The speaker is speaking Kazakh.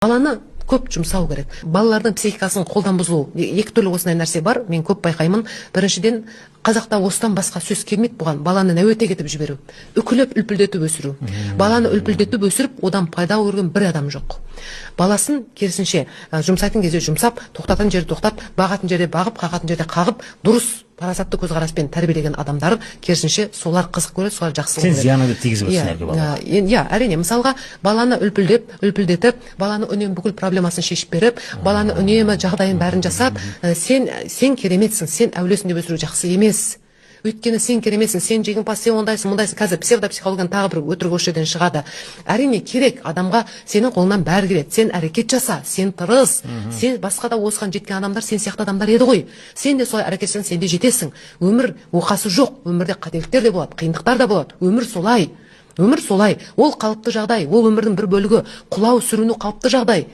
Баланы көп жұмсау керек. Балалардың психикасын қолдан бұзу. Екі түрлі осындай нәрсе бар. Мен көп байқаймын. Біріншіден, қазақта осыдан басқа сөз келмейді бұған. Баланы нәуетек етіп жіберу. Үкілеп, үлпілдетіп өсіру. Баланы үлпілдетіп өсіріп, одан пайда көрген бір адам жоқ. Баласын керісінше жұмсайтын кезде жұмсап, тоқтатын жерде тоқтап, бағатын жерде бағып, қағатын жерде қағып, дұрыс парасатты көзқараспен тәрбиелеген адамдар керісінше солар қызық көреді, солар жақсы көреді. Сен зияны тигізіп өссін балаға. Иә, әрине, мысалға баланы үлпілдетіп, баланы үнемі бүкіл проблемасын шешіп беріп, баланы үнемі жағдайын бәрін жасап, сен кереметсің, сен әулесін деп өсіру жақсы емес. Өйткені сен кереметсің, сен жеңімпаз, сен ондайсың, мұндайсың. Қазір псевдопсихологияның тағы бір өтірік осы жерден шығады. Әрине керек, адамға сенің қолыңнан бәрі келеді. Сен әрекет жаса, сен тырыс. Сен басқа да осыған жеткен адамдар сен сияқты адамдар еді ғой. Сен де солай әрекет жасасаң, сен де жетесің. Өмір оқасы жоқ, өмірде қателіктер де болады, қиындықтар да болады. Өмір солай. Өмір солай. Ол қалыпты жағдай, ол өмірдің бір бөлігі. Құлау сүріну қалыпты жағдай.